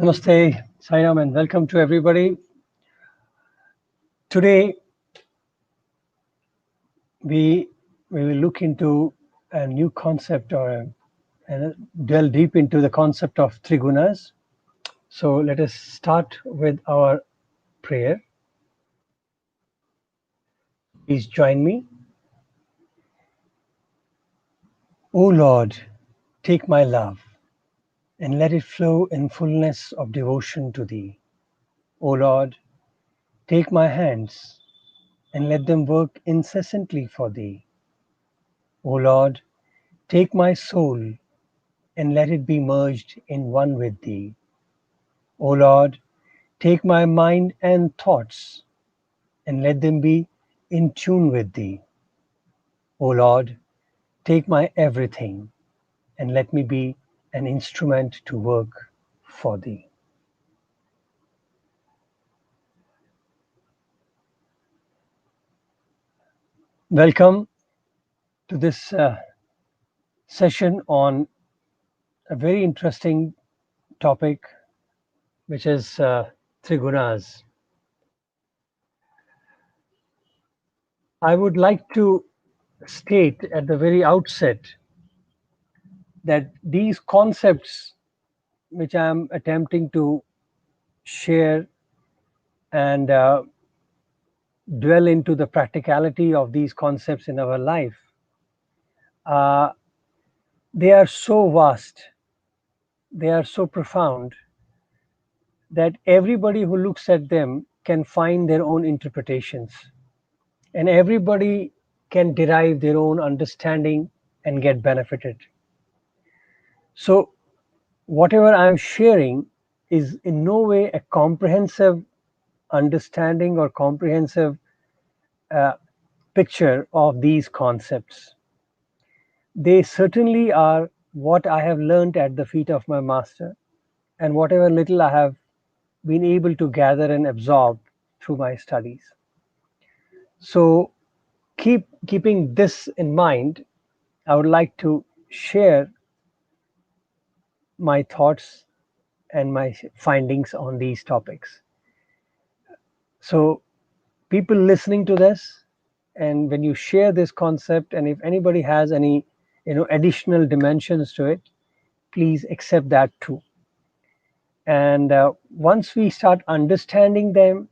Namaste, Sainam, and welcome to everybody. Today, we we will look into a new concept and delve deep into the concept of trigunas. So, let us start with our prayer. Please join me. O Lord, take my love and let it flow in fullness of devotion to Thee. O Lord, take my hands and let them work incessantly for Thee. O Lord, take my soul and let it be merged in one with Thee. O Lord, take my mind and thoughts and let them be in tune with Thee. O Lord, take my everything and let me be an instrument to work for Thee. Welcome to this session on a very interesting topic, which is Trigunas. I would like to state at the very outset that these concepts which I am attempting to share and dwell into the practicality of these concepts in our life, uh, they are so vast, they are so profound that everybody who looks at them can find their own interpretations, and everybody can derive their own understanding and get benefited. So, whatever I'm sharing is in no way a comprehensive understanding or comprehensive uh, picture of these concepts. They certainly are what I have learned at the feet of my master, and whatever little I have been able to gather and absorb through my studies. So, keeping this in mind, I would like to share my thoughts and my findings on these topics. So, people listening to this, and when you share this concept, and if anybody has any additional dimensions to it, please accept that too. And once we start understanding them,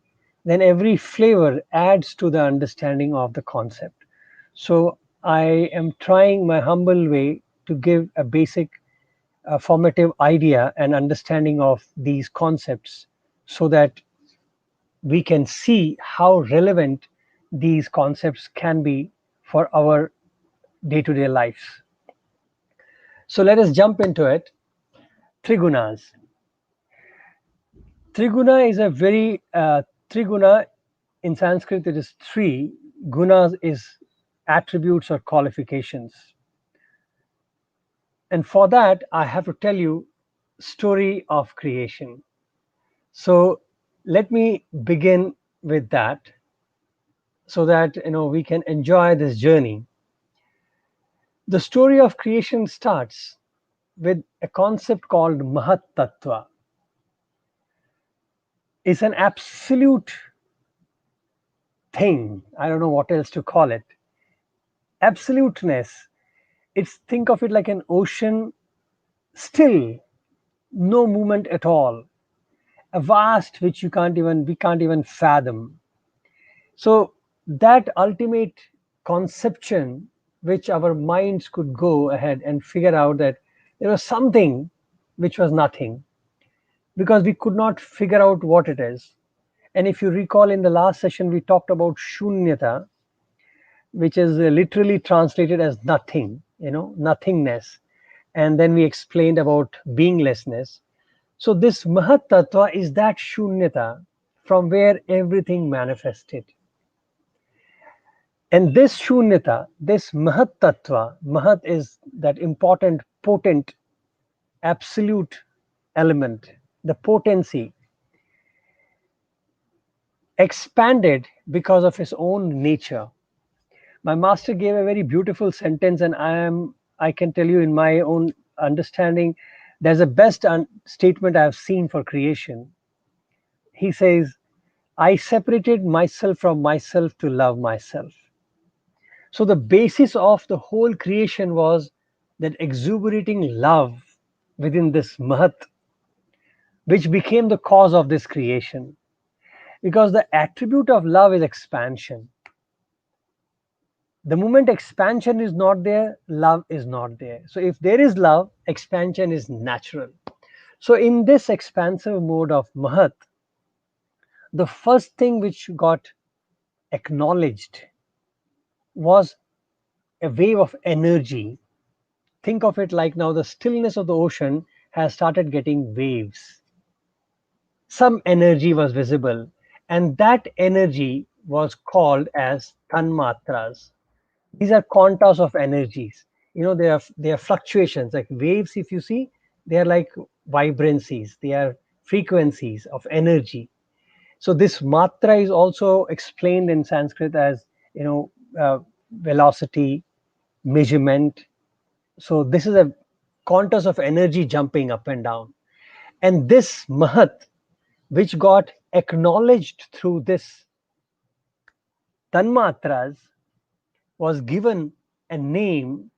then every flavor adds to the understanding of the concept. So I am trying my humble way to give a basic formative idea and understanding of these concepts so that we can see how relevant these concepts can be for our day-to-day lives. So let us jump into it. Trigunas. Triguna is a very Triguna in Sanskrit. It is three. Gunas is attributes or qualifications. And for that, I have to tell you story of creation. So let me begin with that, so that we can enjoy this journey. The story of creation starts with a concept called Mahat Tattva. It's an absolute thing. I don't know what else to call it. Absoluteness. It's, think of it like an ocean, still, no movement at all. A vast which we can't even fathom. So that ultimate conception, which our minds could go ahead and figure out that there was something which was nothing, because we could not figure out what it is. And if you recall, in the last session we talked about shunyata, which is literally translated as nothing, nothingness. And then we explained about beinglessness. So this Mahat Tattva is that shunyata from where everything manifested. And this shunyata, this Mahat Tattva, Mahat is that important, potent, absolute element, the potency, expanded because of his own nature. My master gave a very beautiful sentence, and I can tell you in my own understanding There's a best statement I've seen for creation. He says, I separated myself from myself to love myself. So the basis of the whole creation was that exuberating love within this Mahat, which became the cause of this creation. Because the attribute of love is expansion. The moment expansion is not there, love is not there. So if there is love, expansion is natural. So in this expansive mode of Mahat, the first thing which got acknowledged was a wave of energy. Think of it like now the stillness of the ocean has started getting waves. Some energy was visible, and that energy was called as tanmatras. These are quantas of energies. They are fluctuations like waves. If you see, they are like vibrancies. They are frequencies of energy. So this matra is also explained in Sanskrit as you know velocity, measurement. So this is a contours of energy jumping up and down. And this Mahat, which got acknowledged through this Tanmatras, was given a name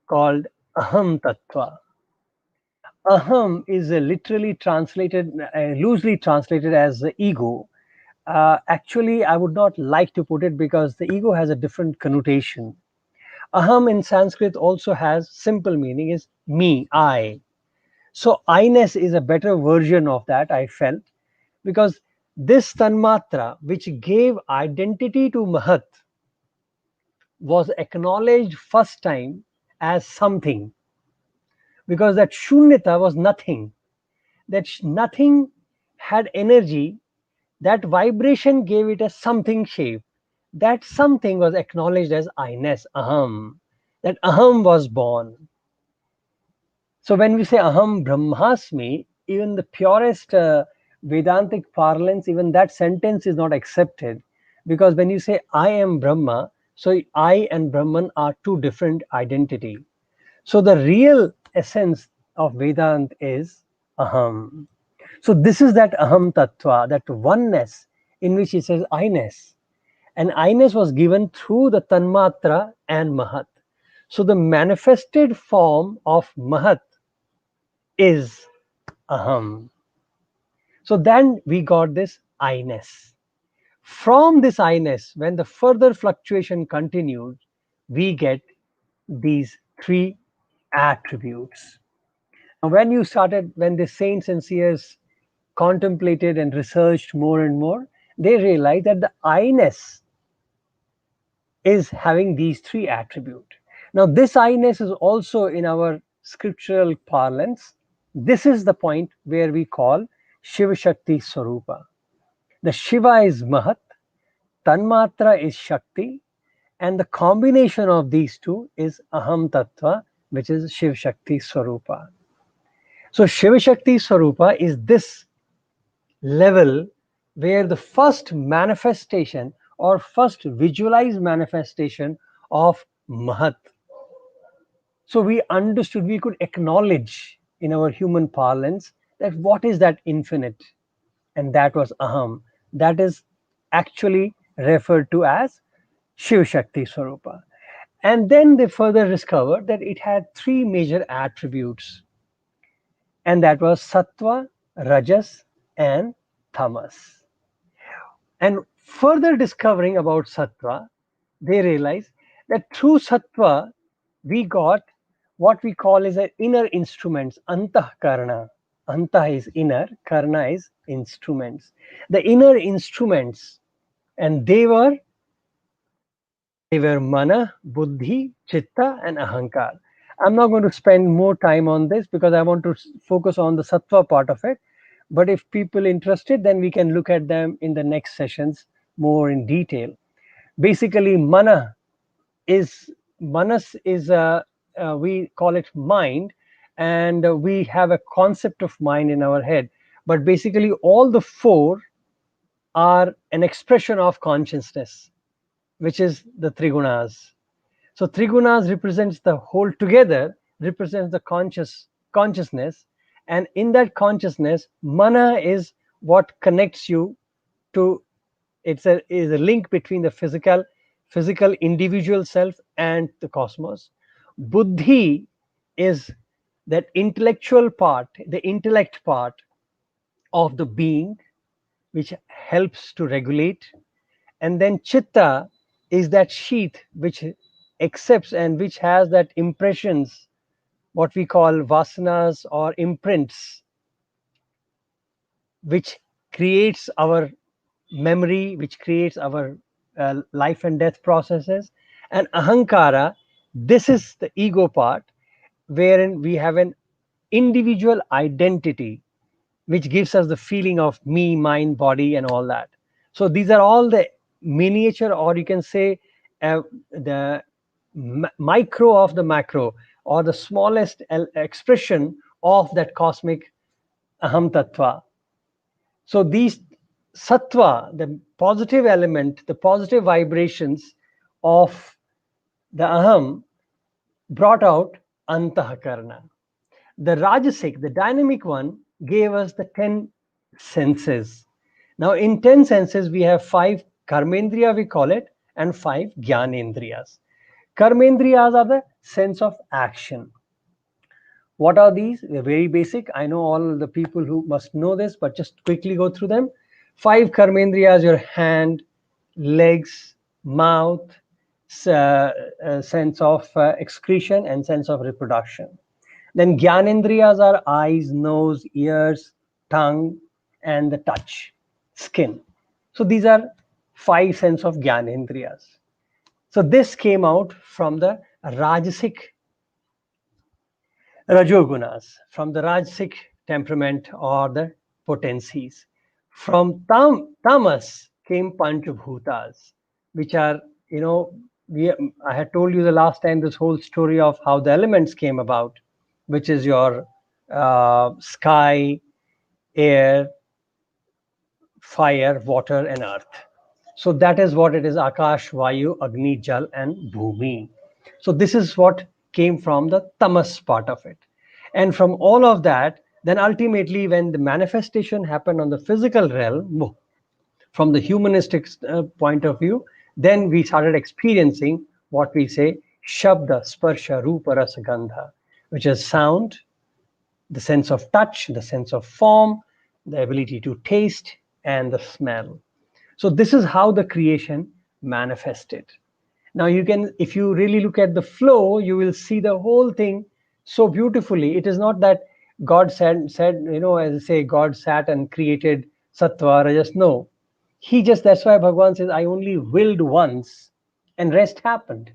called Aham Tattva. Aham is literally translated, loosely translated as the ego. Actually, I would not like to put it because the ego has a different connotation. Aham in Sanskrit also has simple meaning is me, I. So I-ness is a better version of that, I felt, because this tanmatra, which gave identity to Mahat, was acknowledged first time as something, because that shunyata was nothing. That nothing had energy, that vibration gave it a something shape. That something was acknowledged as I-ness, aham. That aham was born. So when we say aham brahmasmi, even the purest Vedantic parlance, even that sentence is not accepted, because when you say I am Brahma, so I and Brahman are two different identity. So the real essence of Vedant is aham. So this is that aham tattva, that oneness in which he says I-ness. And I-ness was given through the tanmatra and mahat. So the manifested form of mahat is aham. So then we got this I-ness. From this I-ness, when the further fluctuation continued, we get these three attributes. Now, when the saints and seers contemplated and researched more and more, they realized that the I-ness is having these three attributes. Now, this I-ness is also in our scriptural parlance. This is the point where we call Shiva Shakti Swarupa. The Shiva is Mahat, Tanmatra is Shakti, and the combination of these two is Aham Tattva, which is Shiva Shakti Swarupa. So, Shiva Shakti Swarupa is this level where the first manifestation or first visualized manifestation of Mahat. So we understood, we could acknowledge in our human parlance that what is that infinite, and that was Aham. That is actually referred to as Shiv Shakti Swarupa. And then they further discovered that it had three major attributes, and that was Sattva, Rajas, and Tamas. And further discovering about Sattva, they realized that through Sattva, we got what we call as an inner instruments, Antah-karna. Antah is inner, Karna is instruments. The inner instruments, and they were Mana, Buddhi, Chitta, and Ahankar. I'm not going to spend more time on this because I want to focus on the Sattva part of it. But if people interested, then we can look at them in the next sessions more in detail. Basically, is Manas is we call it mind, and we have a concept of mind in our head. But basically, all the four are an expression of consciousness, which is the Trigunas. So Trigunas represents the whole together, represents the consciousness, And in that consciousness, mana is what connects you to, is a link between the physical individual self and the cosmos. Buddhi is that intellectual part, the intellect part of the being, which helps to regulate. And then chitta is that sheath which accepts and which has that impressions, what we call vasanas or imprints, which creates our memory, which creates our life and death processes. And ahankara, this is the ego part, wherein we have an individual identity, which gives us the feeling of me, mind, body, and all that. So these are all the miniature, or you can say the micro of the macro, or the smallest expression of that cosmic aham tattva. So these sattva, the positive element, the positive vibrations of the aham, brought out antahakarana. The rajasic, the dynamic one, gave us the 10 senses. Now in 10 senses, we have 5 karmendriya, we call it, and 5 jnanendriyas. Karmendriyas are the sense of action. What are these? They're very basic. I know all the people who must know this, but just quickly go through them. 5 karmendriyas: your hand, legs, mouth, sense of excretion, and sense of reproduction. Then Gyanendriyas are eyes, nose, ears, tongue, and the touch, skin. So these are 5 sense of Gyanendriyas. So this came out from the Rajasic Rajogunas, from the Rajasic temperament or the potencies. From Tamas came Panchabhutas, which are, we, I had told you the last time this whole story of how the elements came about, which is your sky, air, fire, water, and earth. So that is what it is: Akash, Vayu, Agni, Jal, and Bhumi. So this is what came from the tamas part of it. And from all of that, then ultimately, when the manifestation happened on the physical realm, from the humanistic point of view, then we started experiencing what we say Shabda, Sparsha, Rupa, Rasa, Gandha, which is sound, the sense of touch, the sense of form, the ability to taste, and the smell. So this is how the creation manifested. Now you can, if you really look at the flow, you will see the whole thing so beautifully. It is not that God said, as I say, God sat and created sattva, rajas. No, he just, that's why Bhagavan says, I only willed once and rest happened.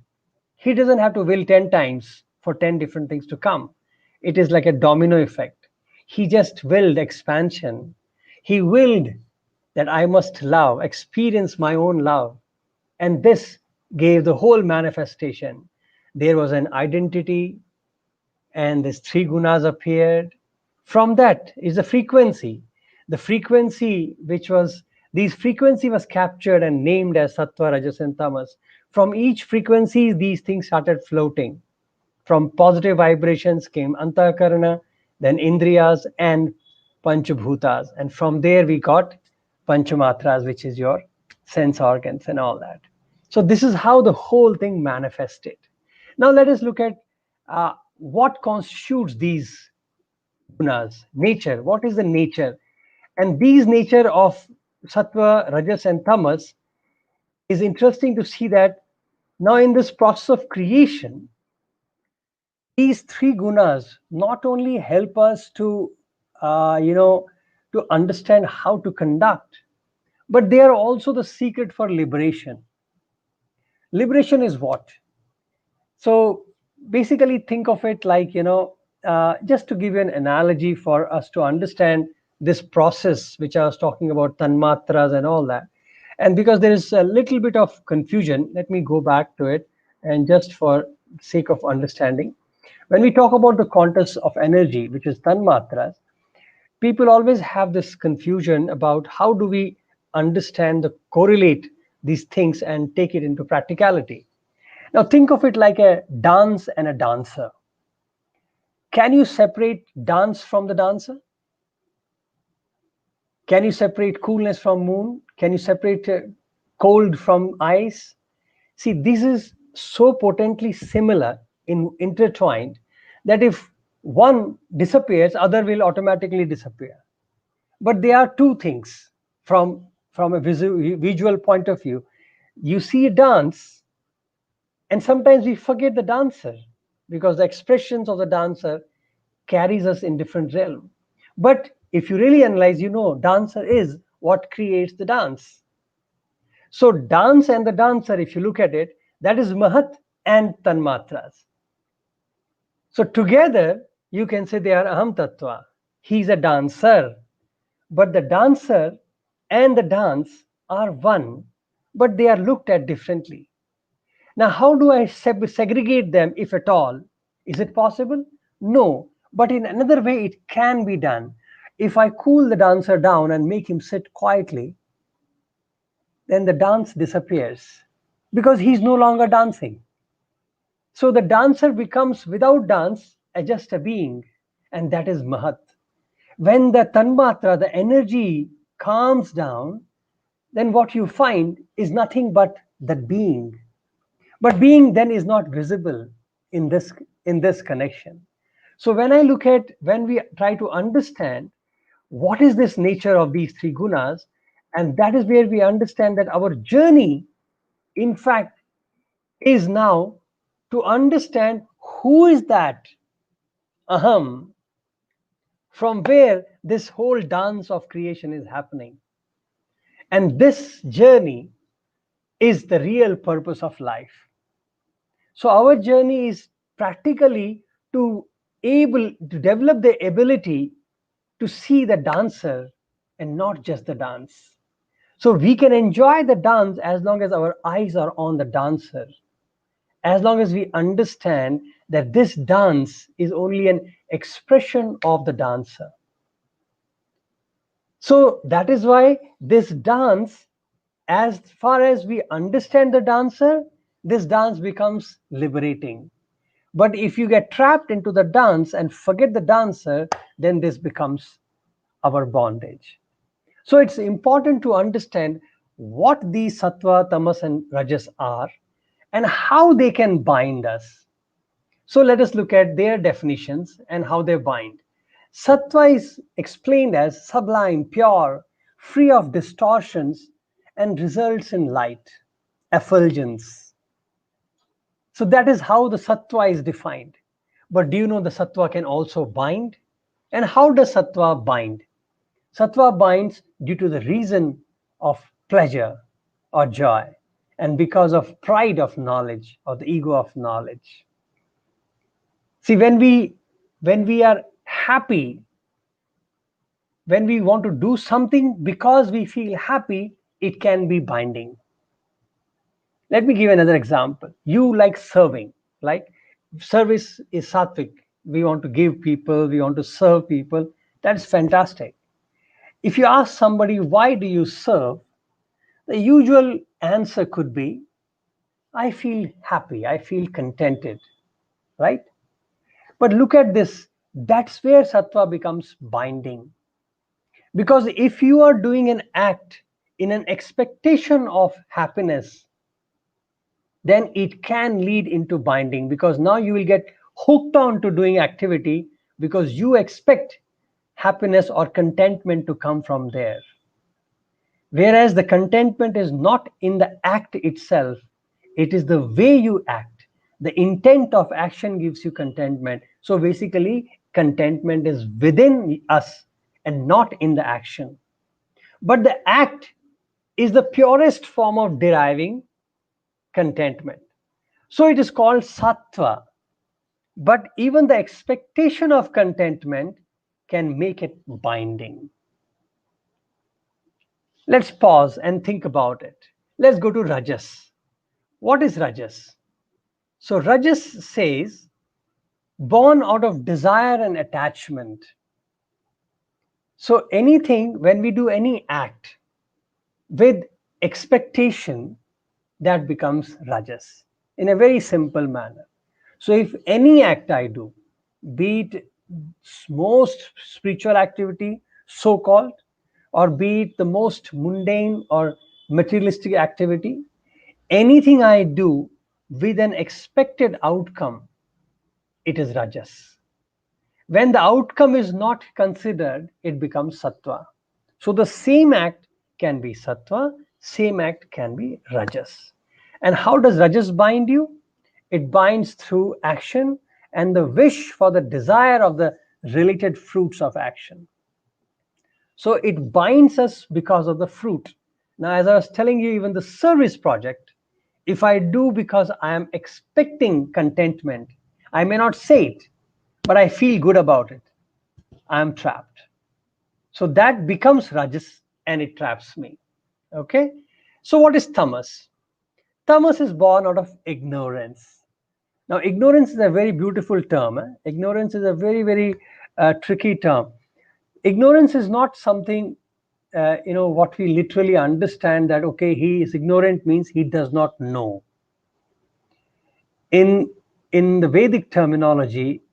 He doesn't have to will 10 times for 10 different things to come. It is like a domino effect. He just willed expansion. He willed that I must love, experience my own love. And this gave the whole manifestation. There was an identity, and these 3 gunas appeared. From that is the frequency. The frequency, which was, these frequency was captured and named as sattva, rajas, and tamas. From each frequency, these things started floating. From positive vibrations came antakarana, then indriyas, and panchabhutas. And from there we got panchamatras, which is your sense organs and all that. So this is how the whole thing manifested. Now let us look at what constitutes these gunas, nature. What is the nature? And these nature of sattva, rajas, and tamas is interesting to see that now in this process of creation, these 3 gunas not only help us to, to understand how to conduct, but they are also the secret for liberation. Liberation is what? So basically, think of it like, just to give you an analogy for us to understand this process, which I was talking about, tanmatras and all that. And because there is a little bit of confusion, let me go back to it. And just for sake of understanding, when we talk about the quantus of energy, which is tanmatras, people always have this confusion about how do we understand the correlate these things and take it into practicality. Now think of it like a dance and a dancer. Can you separate dance from the dancer? Can you separate coolness from moon? Can you separate cold from ice? See, this is so potently similar, intertwined, that if one disappears, other will automatically disappear. But there are two things from a visual point of view. You see a dance, and sometimes we forget the dancer because the expressions of the dancer carries us in different realm. But if you really analyze, dancer is what creates the dance. So dance and the dancer, if you look at it, that is Mahat and Tanmatras. So together, you can say they are Aham Tattva. He's a dancer, but the dancer and the dance are one, but they are looked at differently. Now, how do I segregate them, if at all? Is it possible? No, but in another way, it can be done. If I cool the dancer down and make him sit quietly, then the dance disappears because he's no longer dancing. So the dancer becomes, without dance, just a being, and that is Mahat. When the Tanmatra, the energy, calms down, then what you find is nothing but that being. But being then is not visible in this connection. So when we try to understand what is this nature of these three gunas, and that is where we understand that our journey, in fact, is now to understand who is that aham, from where this whole dance of creation is happening. And this journey is the real purpose of life. So our journey is practically to able to develop the ability to see the dancer and not just the dance. So we can enjoy the dance as long as our eyes are on the dancer, as long as we understand that this dance is only an expression of the dancer. So that is why this dance, as far as we understand the dancer, this dance becomes liberating. But if you get trapped into the dance and forget the dancer, then this becomes our bondage. So it's important to understand what these sattva, tamas, and rajas are and how they can bind us. So let us look at their definitions and how they bind. Sattva is explained as sublime, pure, free of distortions, and results in light, effulgence. So that is how the sattva is defined. But do you know the sattva can also bind? And how does sattva bind? Sattva binds due to the reason of pleasure or joy, and because of pride of knowledge or the ego of knowledge. See, when we are happy, when we want to do something because we feel happy, it can be binding. Let me give another example. You like serving, like service is sattvic. We want to give people, we want to serve people. That's fantastic. If you ask somebody, why do you serve? The usual answer could be, I feel happy, I feel contented, right? But look at this. That's where sattva becomes binding. Because if you are doing an act in an expectation of happiness, then it can lead into binding, because now you will get hooked on to doing activity because you expect happiness or contentment to come from there. Whereas the contentment is not in the act itself, it is the way you act. The intent of action gives you contentment. So basically, contentment is within us and not in the action. But the act is the purest form of deriving contentment. So it is called sattva. But even the expectation of contentment can make it binding. Let's pause and think about it. Let's go to Rajas. What is Rajas? So Rajas says, born out of desire and attachment. So anything, when we do any act with expectation, that becomes Rajas in a very simple manner. So if any act I do, be it most spiritual activity, so called, or be it the most mundane or materialistic activity, anything I do with an expected outcome, it is rajas. When the outcome is not considered, it becomes sattva. So the same act can be sattva, same act can be rajas. And how does rajas bind you? It binds through action and the wish for the desire of the related fruits of action. So it binds us because of the fruit. Now, as I was telling you, even the service project, if I do because I am expecting contentment, I may not say it, but I feel good about it, I am trapped. So that becomes rajas and it traps me. Okay. So what is tamas? Tamas is born out of ignorance. Now, ignorance is a very beautiful term. Ignorance is a very, very tricky term. Ignorance is not something, what we literally understand that, okay, he is ignorant means he does not know. In, in the Vedic terminology,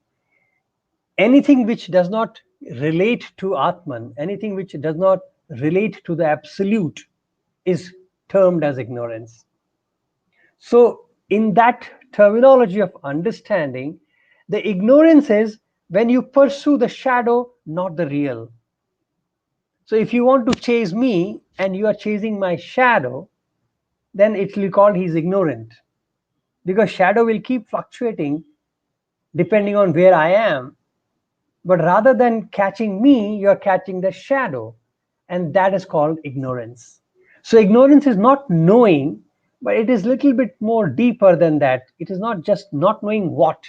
anything which does not relate to Atman, anything which does not relate to the absolute is termed as ignorance. So, in that terminology of understanding, the ignorance is when you pursue the shadow, not the real. So, if you want to chase me and you are chasing my shadow, then it will be called he's ignorant, because shadow will keep fluctuating depending on where I am. But rather than catching me, you're catching the shadow, and that is called ignorance. So ignorance is not knowing, but it is a little bit more deeper than that. It is not just not knowing what,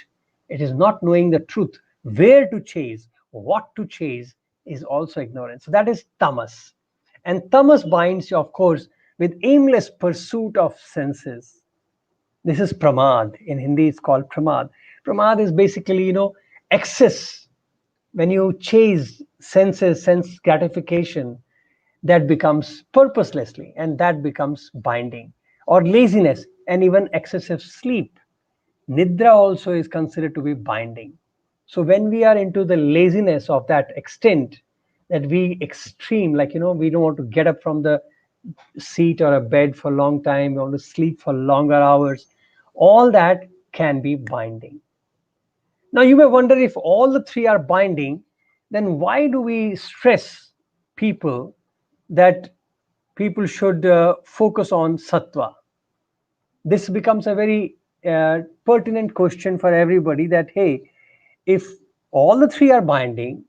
it is not knowing the truth. Where to chase, what to chase is also ignorance. So that is tamas. And tamas binds you, of course, with aimless pursuit of senses. This is pramad. In Hindi, it's called pramad. Pramad is basically, excess. When you chase senses, sense gratification, that becomes purposelessly and that becomes binding. Or laziness and even excessive sleep. Nidra also is considered to be binding. So when we are into the laziness of that extent, that we extreme, like, we don't want to get up from the seat or a bed for a long time, we want to sleep for longer hours, all that can be binding. Now, you may wonder, if all the three are binding, then why do we stress people that people should focus on sattva? This becomes a very pertinent question for everybody, that, hey, if all the three are binding,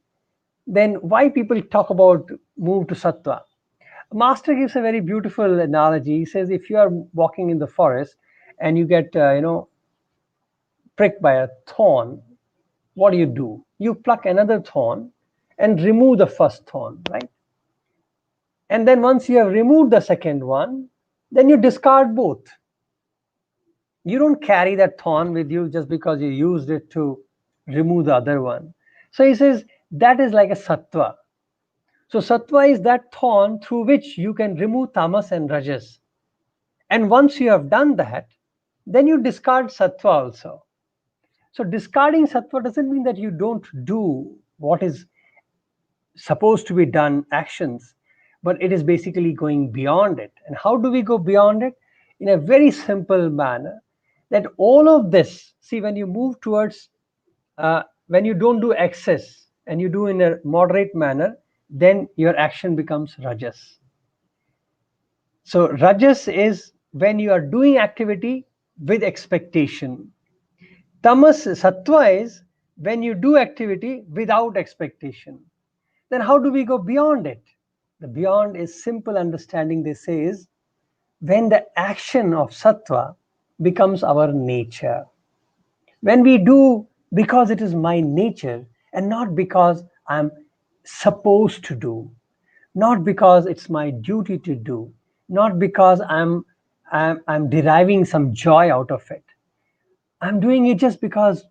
then why people talk about move to sattva? Master gives a very beautiful analogy. He says, if you are walking in the forest and you get, pricked by a thorn, what do? You pluck another thorn and remove the first thorn, right? And then once you have removed the second one, then you discard both. You don't carry that thorn with you just because you used it to remove the other one. So he says that is like a sattva. So sattva is that thorn through which you can remove tamas and rajas. And once you have done that, then you discard sattva also. So discarding sattva doesn't mean that you don't do what is supposed to be done actions, but it is basically going beyond it. And how do we go beyond it? In a very simple manner, that all of this, see, when you move towards, when you don't do excess and you do in a moderate manner, then your action becomes rajas. So rajas is when you are doing activity with expectation. Tamas, sattva, is when you do activity without expectation. Then how do we go beyond it? The beyond is simple understanding, they say, is when the action of sattva becomes our nature. When we do because it is my nature and not because I'm supposed to do, not because it's my duty to do, not because I'm deriving some joy out of it. I'm doing it just because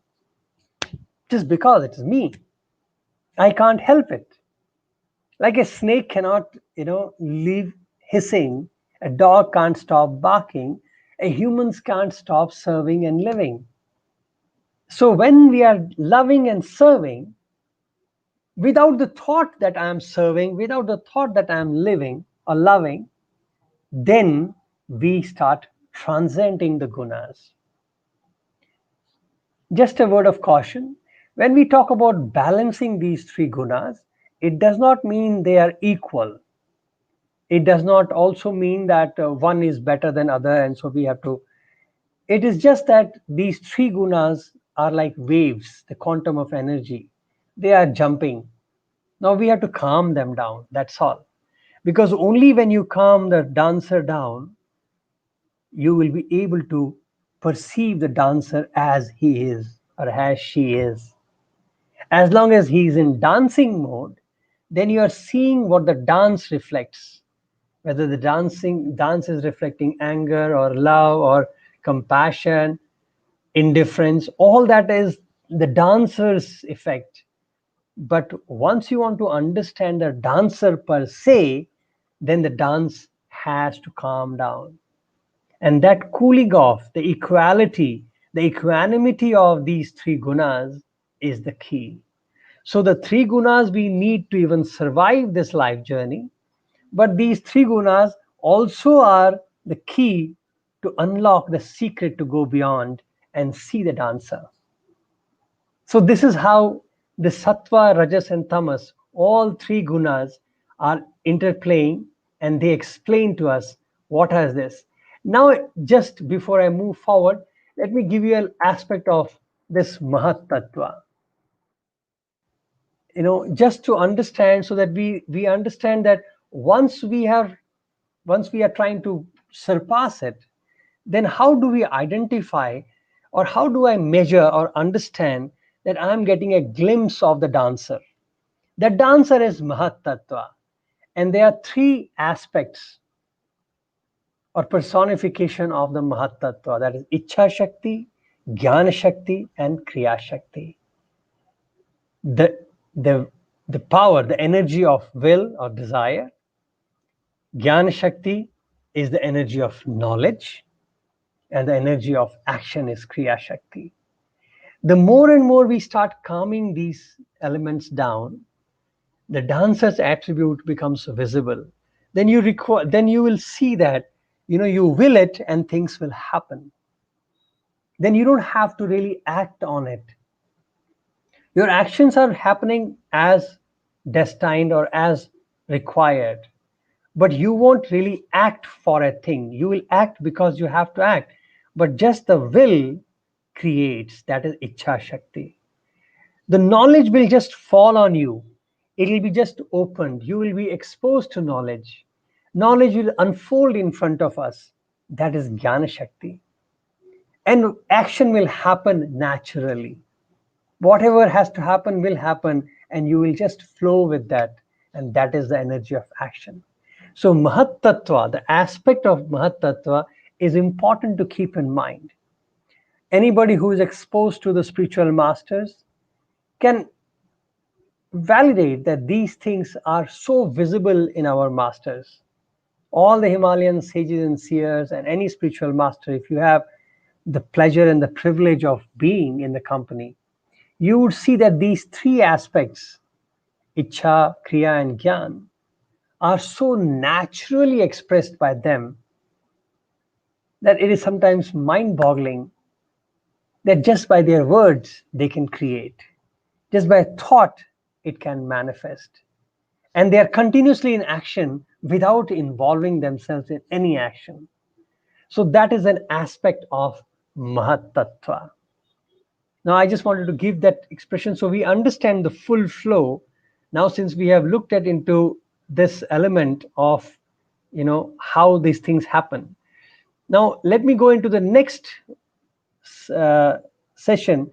it is me. I can't help it. Like a snake cannot, leave hissing, a dog can't stop barking, a humans can't stop serving and living. So when we are loving and serving, without the thought that I am serving, without the thought that I am living or loving, then we start transcending the gunas. Just a word of caution, when we talk about balancing these three gunas, it does not mean they are equal. It does not also mean that one is better than other, and so we have to. It is just that these three gunas are like waves, the quantum of energy. They are jumping. Now we have to calm them down. That's all. Because only when you calm the dancer down, you will be able to perceive the dancer as he is or as she is. As long as he is in dancing mode, then you are seeing what the dance reflects, whether the dance is reflecting anger or love or compassion, indifference, all that is the dancer's effect. But once you want to understand the dancer per se, then the dance has to calm down. And that cooling off, the equality, the equanimity of these three gunas is the key. So the three gunas we need to even survive this life journey. But these three gunas also are the key to unlock the secret to go beyond and see the dancer. So this is how the sattva, rajas, and tamas, all three gunas, are interplaying, and they explain to us what is this. Now, just before I move forward, let me give you an aspect of this Mahat Tattva. Just to understand, so that we understand that once we have once we are trying to surpass it, then how do we identify, or how do I measure or understand that I'm getting a glimpse of the dancer? The dancer is Mahat Tattva, and there are three aspects or personification of the Mahat Tattva, that is Ichha Shakti, Jnana Shakti, and Kriya Shakti. The, the, the power, the energy of will or desire. Jnana Shakti is the energy of knowledge, and the energy of action is Kriya Shakti. The more and more we start calming these elements down, the dancer's attribute becomes visible. Then you will see that you will it and things will happen. Then you don't have to really act on it. Your actions are happening as destined or as required, but you won't really act for a thing. You will act because you have to act, but just the will creates, that is Ichha Shakti. The knowledge will just fall on you. It will be just opened. You will be exposed to knowledge. Knowledge will unfold in front of us. That is Jnana Shakti. And action will happen naturally. Whatever has to happen will happen, and you will just flow with that. And that is the energy of action. So Mahat Tattva, the aspect of Mahat Tattva, is important to keep in mind. Anybody who is exposed to the spiritual masters can validate that these things are so visible in our masters. All the Himalayan sages and seers and any spiritual master, if you have the pleasure and the privilege of being in the company, you would see that these three aspects, Ichha, Kriya, and Gyan, are so naturally expressed by them that it is sometimes mind boggling that just by their words they can create. Just by thought it can manifest. And they are continuously in action without involving themselves in any action. So that is an aspect of Mahat Tattva. Now I just wanted to give that expression so we understand the full flow. Now since we have looked at into this element of how these things happen. Now let me go into the next session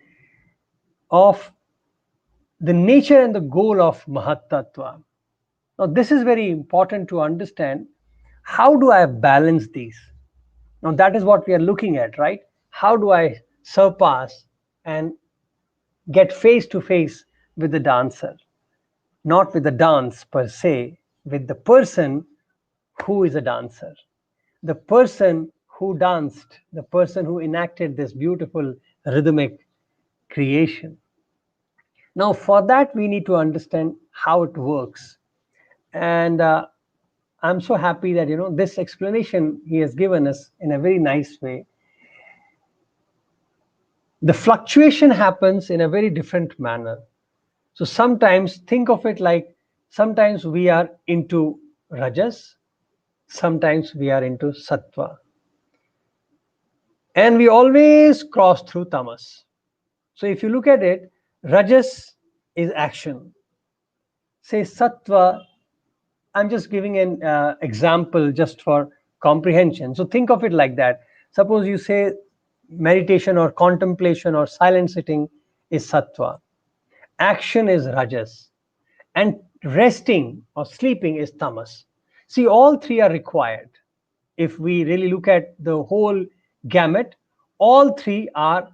of the nature and the goal of Mahat Tattva. Now this is very important to understand. How do I balance these? Now that is what we are looking at, right? How do I surpass and get face to face with the dancer? Not with the dance per se, with the person who is a dancer. The person who danced, the person who enacted this beautiful rhythmic creation. Now, for that, we need to understand how it works. And I'm so happy that this explanation he has given us in a very nice way. The fluctuation happens in a very different manner. So sometimes think of it like sometimes we are into rajas, sometimes we are into sattva, and we always cross through tamas. So if you look at it, rajas is action. Say sattva, I'm just giving an example just for comprehension. So think of it like that. Suppose you say meditation or contemplation or silent sitting is sattva, action is rajas, and resting or sleeping is tamas. See, all three are required. If we really look at the whole gamut, all three are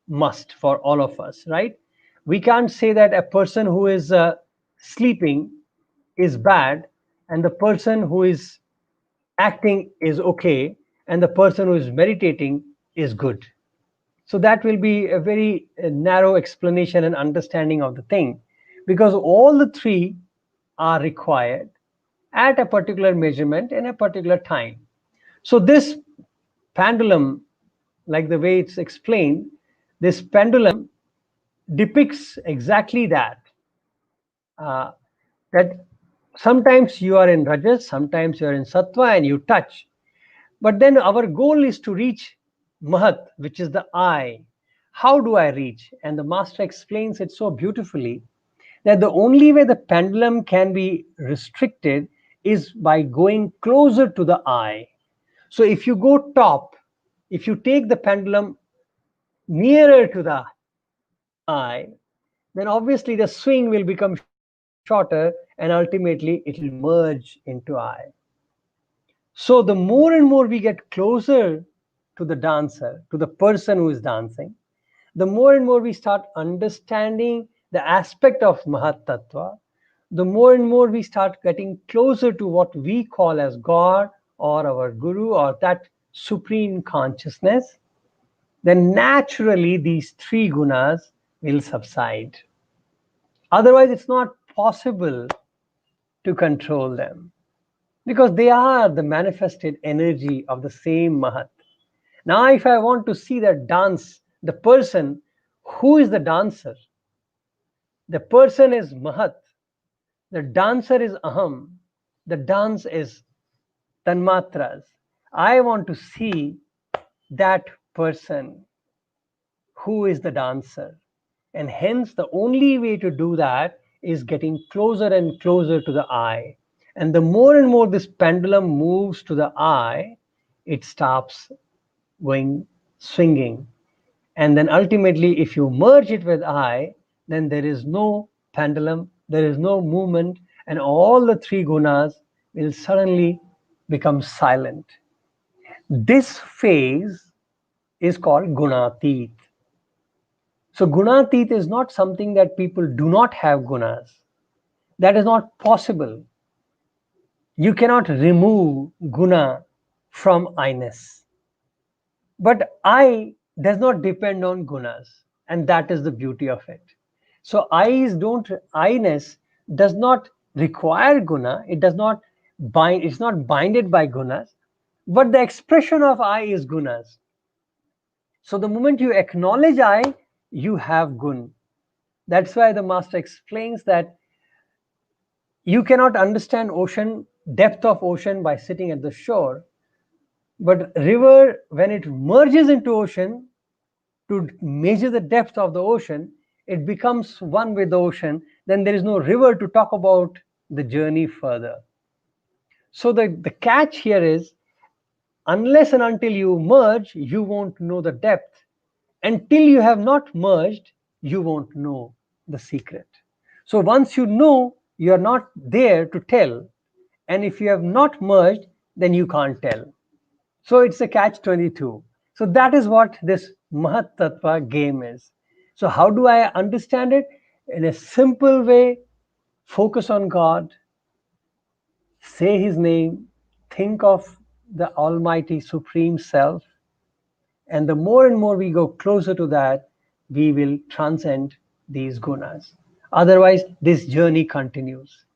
must for all of us, right? We can't say that a person who is sleeping is bad and the person who is acting is okay and the person who is meditating is good. So that will be a very narrow explanation and understanding of the thing, because all the three are required at a particular measurement in a particular time. So this pendulum, like the way it's explained, this pendulum depicts exactly that. Uh, that sometimes you are in rajas, sometimes you are in sattva, and you touch. But then our goal is to reach Mahat, which is the I. How do I reach? And the master explains it so beautifully that the only way the pendulum can be restricted is by going closer to the I. So if you go top, if you take the pendulum nearer to the I, then obviously the swing will become shorter and ultimately it will merge into I. So the more and more we get closer to the dancer, to the person who is dancing, the more and more we start understanding the aspect of Mahat Tattva, the more and more we start getting closer to what we call as God or our Guru or that supreme consciousness, then naturally these three gunas will subside. Otherwise, it's not possible to control them because they are the manifested energy of the same Mahat. Now, if I want to see that dance, the person, who is the dancer? The person is Mahat, the dancer is Aham, the dance is Tanmatras. I want to see that person who is the dancer. And hence, the only way to do that is getting closer and closer to the I. And the more and more this pendulum moves to the I, it stops going swinging. And then ultimately, if you merge it with I, then there is no pendulum, there is no movement, and all the three gunas will suddenly become silent. This phase is called gunatit. So gunatit is not something that people do not have gunas. That is not possible. You cannot remove guna from I-ness. But I does not depend on gunas, and that is the beauty of it. So I-ness does not require guna, it does not bind, it's not binded by gunas, but the expression of I is gunas. So the moment you acknowledge I, you have gun. That's why the master explains that you cannot understand ocean, depth of ocean by sitting at the shore, but river, when it merges into ocean, to measure the depth of the ocean, it becomes one with the ocean, then there is no river to talk about the journey further. So the catch here is, unless and until you merge, you won't know the depth. Until you have not merged, you won't know the secret. So once you know, you are not there to tell. And if you have not merged, then you can't tell. So it's a catch 22. So that is what this Mahat Tattva game is. So how do I understand it? In a simple way, focus on God, say his name, think of the Almighty Supreme Self, and the more and more we go closer to that, we will transcend these gunas. Otherwise, this journey continues.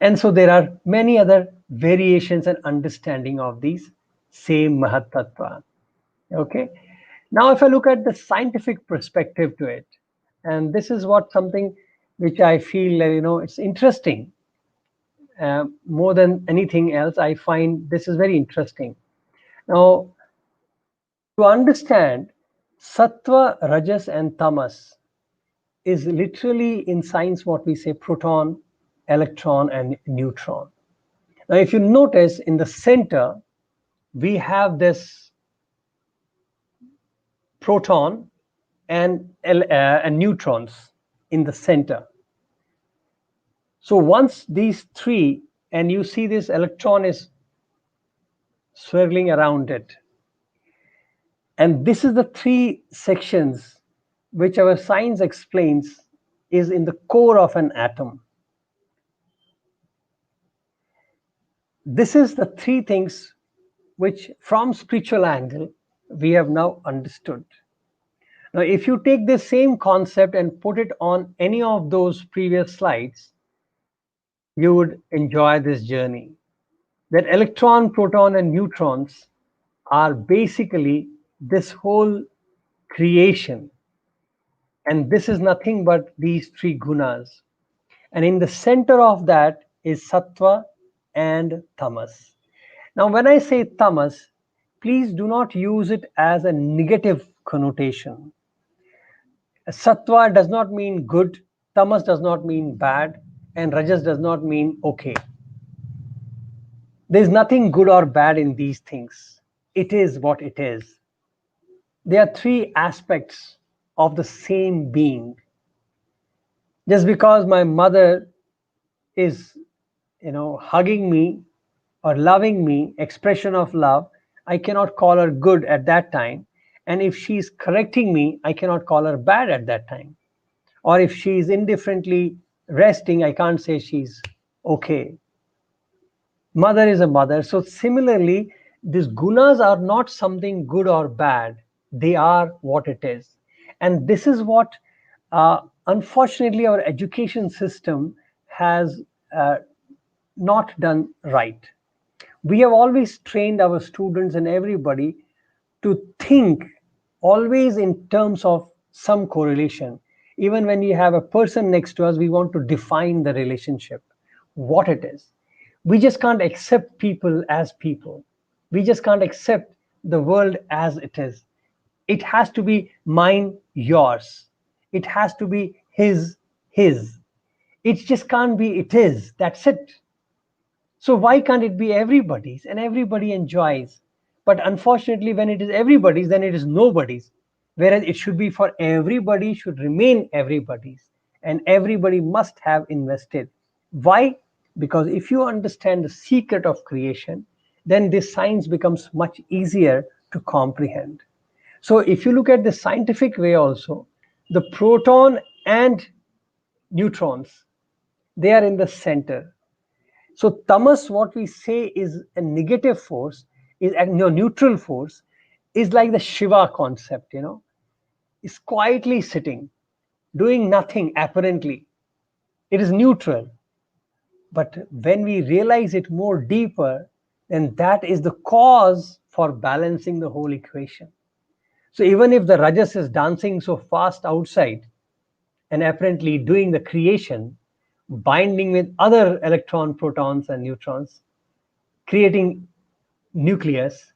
And so there are many other variations and understanding of these same Mahat Tattva. Okay. Now, if I look at the scientific perspective to it, and this is what something which I feel, it's interesting more than anything else. I find this is very interesting. Now, to understand sattva, rajas, and tamas is literally in science what we say proton, electron, and neutron. Now, if you notice in the center, we have this proton and neutrons in the center. So once these three, and you see this electron is swirling around it, and this is the three sections which our science explains is in the core of an atom. This is the three things which from spiritual angle we have now understood. Now, if you take this same concept and put it on any of those previous slides, you would enjoy this journey. That electron, proton, and neutrons are basically this whole creation. And this is nothing but these three gunas. And in the center of that is sattva and tamas. Now, when I say tamas, please do not use it as a negative connotation. Sattva does not mean good, tamas does not mean bad, and rajas does not mean okay. There's nothing good or bad in these things. It is what it is. There are three aspects of the same being. Just because my mother is, hugging me or loving me, expression of love, I cannot call her good at that time. And if she's correcting me, I cannot call her bad at that time. Or if she's indifferently resting, I can't say she's okay. Mother is a mother. So similarly, these gunas are not something good or bad. They are what it is. And this is what, unfortunately, our education system has not done right. We have always trained our students and everybody to think always in terms of some correlation. Even when you have a person next to us, we want to define the relationship, what it is. We just can't accept people as people. We just can't accept the world as it is. It has to be mine, yours. It has to be his. It just can't be it is. That's it. So why can't it be everybody's and everybody enjoys? But unfortunately, when it is everybody's, then it is nobody's. Whereas it should be for everybody, should remain everybody's. And everybody must have invested. Why? Because if you understand the secret of creation, then this science becomes much easier to comprehend. So if you look at the scientific way also, the proton and neutrons, they are in the center. So tamas, what we say is a negative force, is a neutral force, is like the Shiva concept, is quietly sitting, doing nothing apparently. It is neutral. But when we realize it more deeper, then that is the cause for balancing the whole equation. So even if the Rajas is dancing so fast outside and apparently doing the creation, binding with other electron, protons, and neutrons, creating nucleus,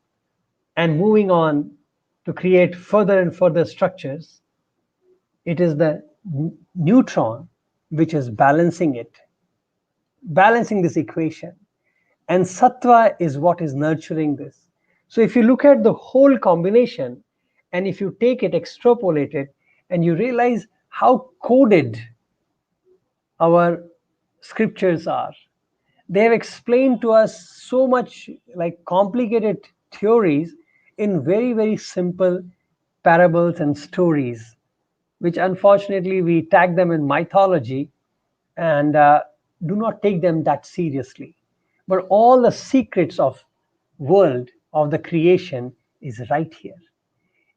and moving on to create further and further structures, it is the neutron which is balancing this equation. And sattva is what is nurturing this. So if you look at the whole combination, and if you take it, extrapolate it, and you realize how coded our scriptures are, they have explained to us so much like complicated theories in very, very simple parables and stories, which unfortunately we tag them in mythology and do not take them that seriously. But all the secrets of world, of the creation, is right here.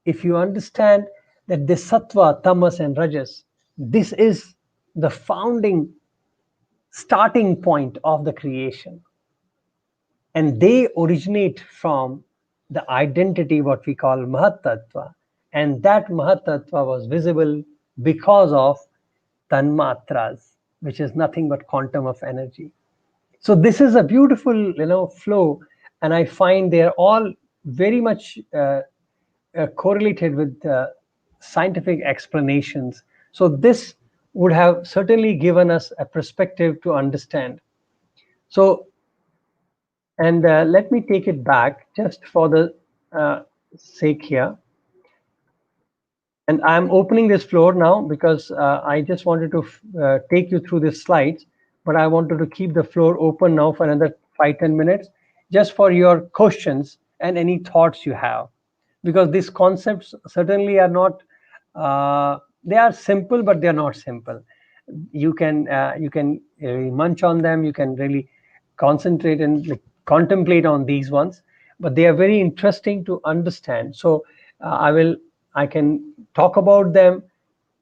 If you understand that this sattva, tamas, and rajas, this is the founding starting point of the creation, and they originate from the identity what we call Mahatattva, and that Mahatattva was visible because of Tanmatras, which is nothing but quantum of energy. So this is a beautiful, flow, and I find they are all very much correlated with scientific explanations. So this would have certainly given us a perspective to understand. So, and let me take it back just for the sake here. And I'm opening this floor now because I just wanted to take you through the slides, but I wanted to keep the floor open now for another 5-10 minutes, just for your questions and any thoughts you have, because these concepts certainly are not. They are simple, but they are not simple. You can munch on them. You can really concentrate and like, contemplate on these ones, but they are very interesting to understand. So I can talk about them,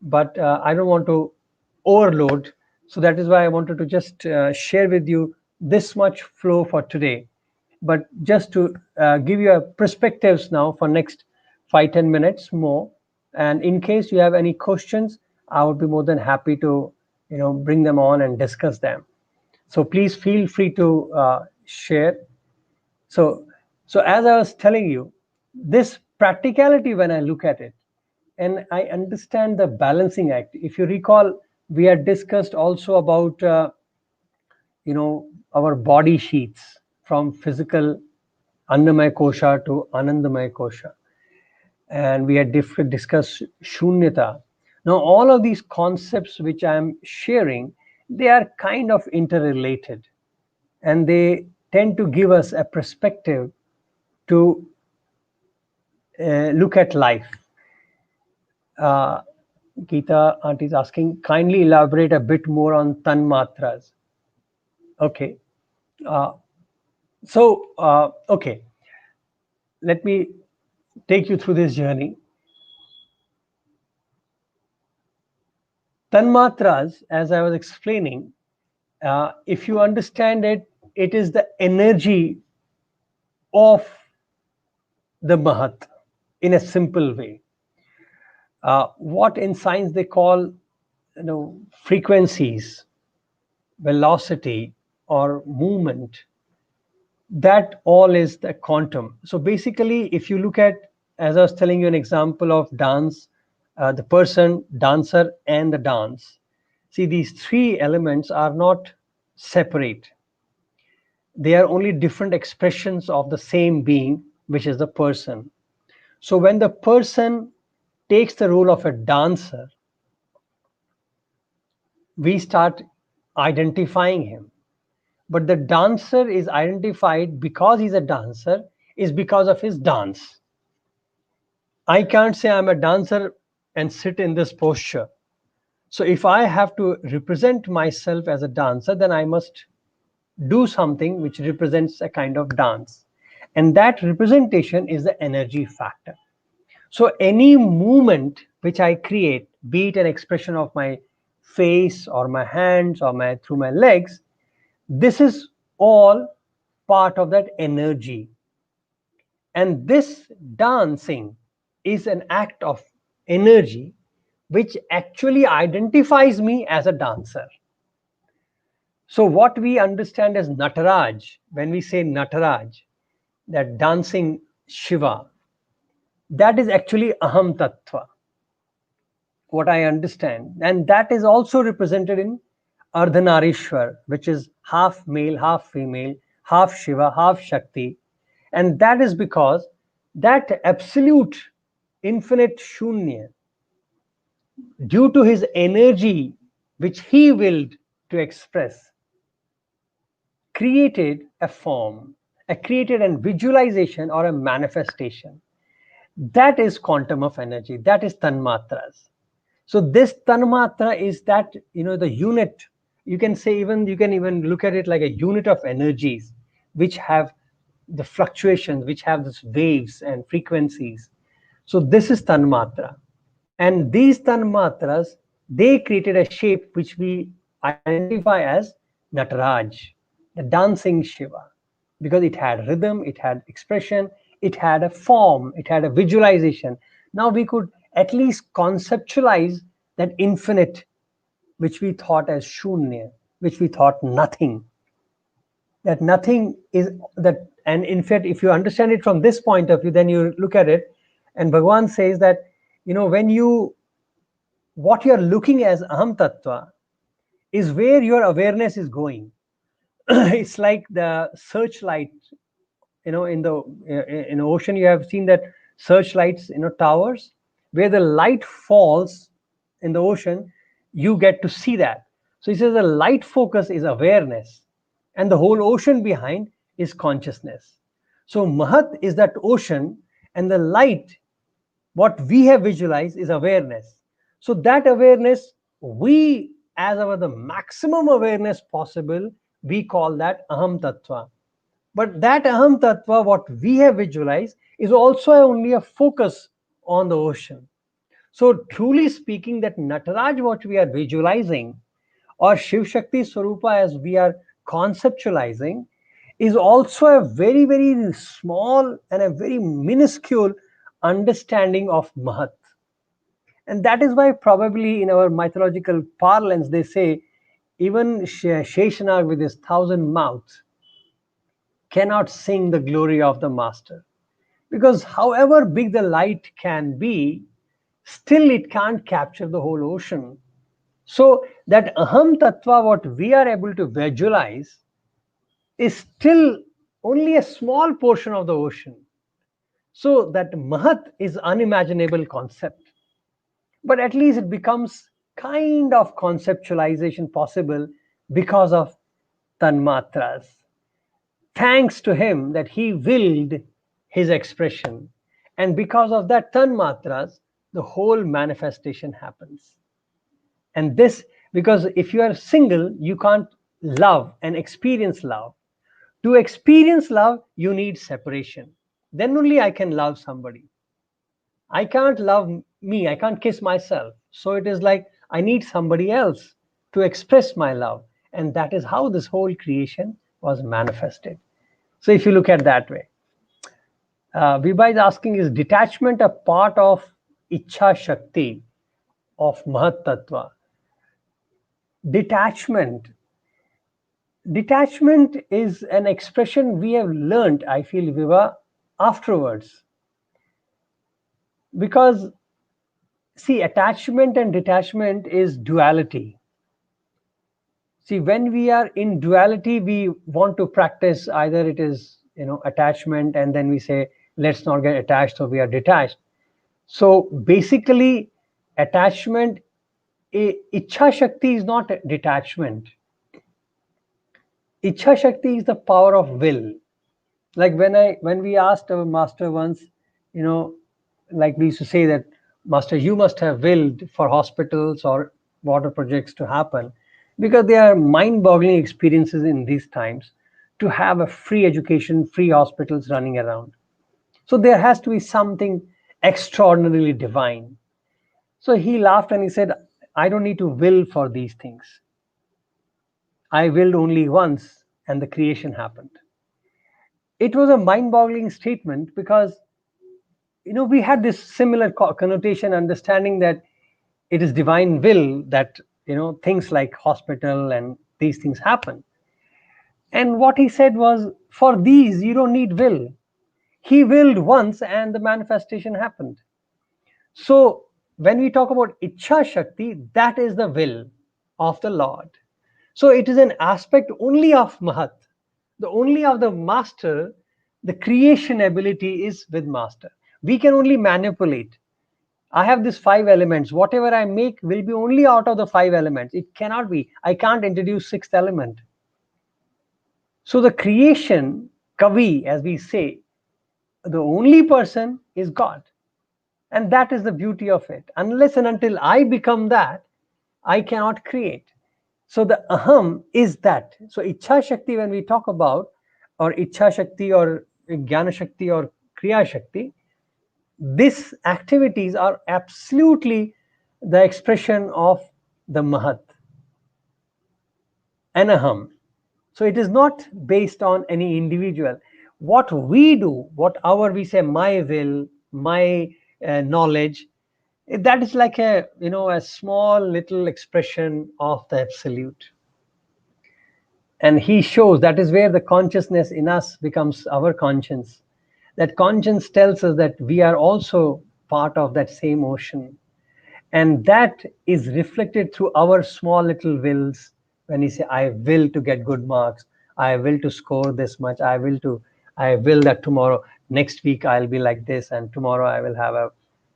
but I don't want to overload. So that is why I wanted to just share with you this much flow for today. But just to give you a perspectives now for next 5-10 minutes more. And in case you have any questions, I would be more than happy to bring them on and discuss them. So please feel free to share. So, so as I was telling you, this practicality, when I look at it, and I understand the balancing act. If you recall, we had discussed also about our body sheets from physical Annamaya Kosha to Anandamaya Kosha, and we had discussed Shunyata. Now, all of these concepts which I am sharing, they are kind of interrelated, and they tend to give us a perspective to look at life. Uh, Geeta auntie is asking, kindly elaborate a bit more on tanmatras. Okay. Uh, okay, let me take you through this journey. Tanmatras, as I was explaining, if you understand it, it is the energy of the Mahat in a simple way. What in science they call frequencies, velocity, or movement, that all is the quantum. So basically, if you look at, as I was telling you, an example of dance, the person, dancer, and the dance. See, these three elements are not separate. They are only different expressions of the same being, which is the person. So when the person takes the role of a dancer, we start identifying him. But the dancer is identified because he's a dancer, is because of his dance. I can't say I'm a dancer and sit in this posture. So if I have to represent myself as a dancer, then I must do something which represents a kind of dance. And that representation is the energy factor. So any movement which I create, be it an expression of my face or my hands or through my legs, this is all part of that energy. And this dancing is an act of energy which actually identifies me as a dancer. So what we understand as Nataraj, when we say Nataraj, that dancing Shiva, that is actually Aham Tattva, what I understand. And that is also represented in Ardhanarishwar, which is half male, half female, half Shiva, half Shakti. And that is because that absolute infinite Shunya, due to his energy which he willed to express, created a form, created a visualization or a manifestation. That is quantum of energy. That is tanmatras. So this tanmatra is that, the unit. You can say, even you can even look at it like a unit of energies which have the fluctuations, which have these waves and frequencies. So this is tanmatra. And these tanmatras, they created a shape which we identify as Nataraj, the dancing Shiva, because it had rhythm, it had expression, it had a form, it had a visualization. Now we could at least conceptualize that infinite, which we thought as shunya, which we thought nothing, that nothing is that. And in fact, if you understand it from this point of view, then you look at it, and Bhagwan says that, when you, what you're looking as aham tattva is where your awareness is going. It's like the searchlight, in the ocean. You have seen that searchlights, towers, where the light falls in the ocean, you get to see that. So he says the light focus is awareness, and the whole ocean behind is consciousness. So Mahat is that ocean, and the light, what we have visualized, is awareness. So that awareness, we, as our the maximum awareness possible, we call that aham tattva. But that aham tattva, what we have visualized, is also only a focus on the ocean. So truly speaking, that Nataraj, what we are visualizing, or Shiv Shakti Swarupa as we are conceptualizing, is also a very, very small and a very minuscule understanding of Mahat. And that is why probably in our mythological parlance they say even Sheshanag with his 1,000 mouths cannot sing the glory of the master. Because however big the light can be, still it can't capture the whole ocean. So that aham tattva, what we are able to visualize, is still only a small portion of the ocean. So that mahat is unimaginable concept. But at least it becomes kind of conceptualization possible because of tanmatras. Thanks to him that he willed his expression. And because of that tanmatras, the whole manifestation happens. And this, because if you are single, you can't love and experience love. To experience love, you need separation. Then only I can love somebody. I can't love me, I can't kiss myself. So it is like I need somebody else to express my love. And that is how this whole creation was manifested. So if you look at that way, Vibha is asking, is detachment a part of Ichha Shakti of Mahat Tattva? Detachment. Detachment is an expression we have learned, I feel, Viva, afterwards. Because, see, attachment and detachment is duality. See, when we are in duality, we want to practice either it is, attachment, and then we say, let's not get attached, so we are detached. So basically, attachment, Ichha Shakti is not detachment. Ichha Shakti is the power of will. Like when we asked our master once, you know, like we used to say that, master, you must have willed for hospitals or water projects to happen, because they are mind-boggling experiences in these times to have a free education, free hospitals running around. So there has to be something extraordinarily divine. So he laughed and he said, I don't need to will for these things. I willed only once and the creation happened. It was a mind-boggling statement because, we had this similar connotation, understanding that it is divine will that, things like hospital and these things happen. And what he said was, for these you don't need will. He willed once and the manifestation happened. So when we talk about Ichha Shakti, that is the will of the Lord. So it is an aspect only of Mahat, the only of the master. The creation ability is with master. We can only manipulate. I have these 5 elements. Whatever I make will be only out of the 5 elements. It cannot be. I can't introduce sixth element. So the creation, Kavi, as we say, the only person is God. And that is the beauty of it. Unless and until I become that, I cannot create. So the aham is that. So Ichha Shakti, when we talk about, or Ichha Shakti or Jnana Shakti or Kriya Shakti, these activities are absolutely the expression of the Mahat and Aham. So it is not based on any individual. What we do, what our we say, my will, my knowledge, that is like a, a small little expression of the absolute. And he shows that is where the consciousness in us becomes our conscience. That conscience tells us that we are also part of that same ocean, and that is reflected through our small little wills. When you say, I will to get good marks, I will to score this much, I will that tomorrow, next week I'll be like this, and tomorrow I will have a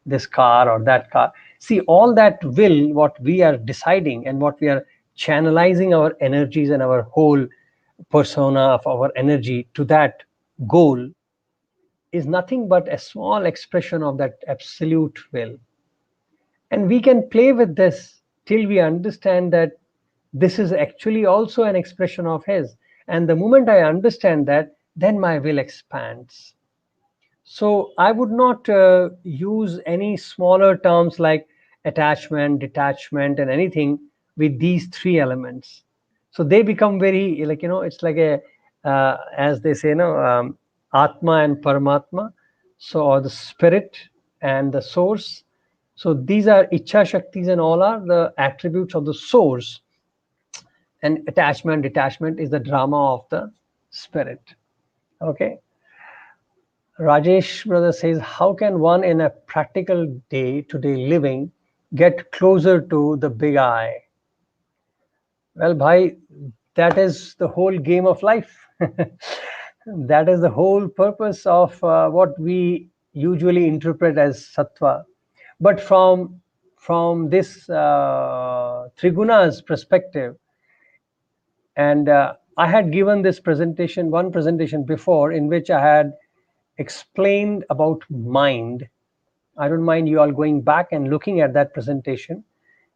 this car or that car. See, all that will, what we are deciding and what we are channelizing our energies and our whole persona of our energy to that goal, is nothing but a small expression of that absolute will. And we can play with this till we understand that this is actually also an expression of his. And the moment I understand that, then my will expands. So I would not use any smaller terms like attachment, detachment, and anything with these three elements. So they become very, like, it's like a, as they say, Atma and Paramatma. So, or the spirit and the source. So these are Ichha Shaktis, and all are the attributes of the source. And attachment, detachment is the drama of the spirit. Okay. Rajesh brother says, how can one in a practical day to day living get closer to the big I? Well, bhai, that is the whole game of life. That is the whole purpose of what we usually interpret as sattva. But from this Triguna's perspective, and I had given this presentation, one presentation before, in which I had explained about mind. I don't mind you all going back and looking at that presentation,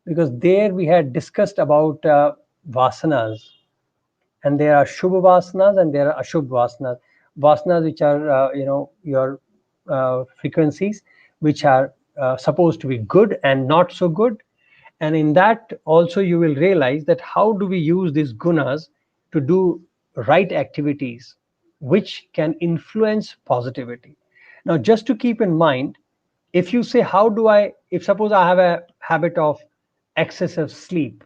because there we had discussed about vasanas, and there are shubha vasanas and there are ashubha vasanas. Vasanas which are your frequencies, which are supposed to be good and not so good. And in that also you will realize that how do we use these gunas to do right activities which can influence positivity. Now, just to keep in mind, if you say, how do I, if suppose I have a habit of excessive sleep,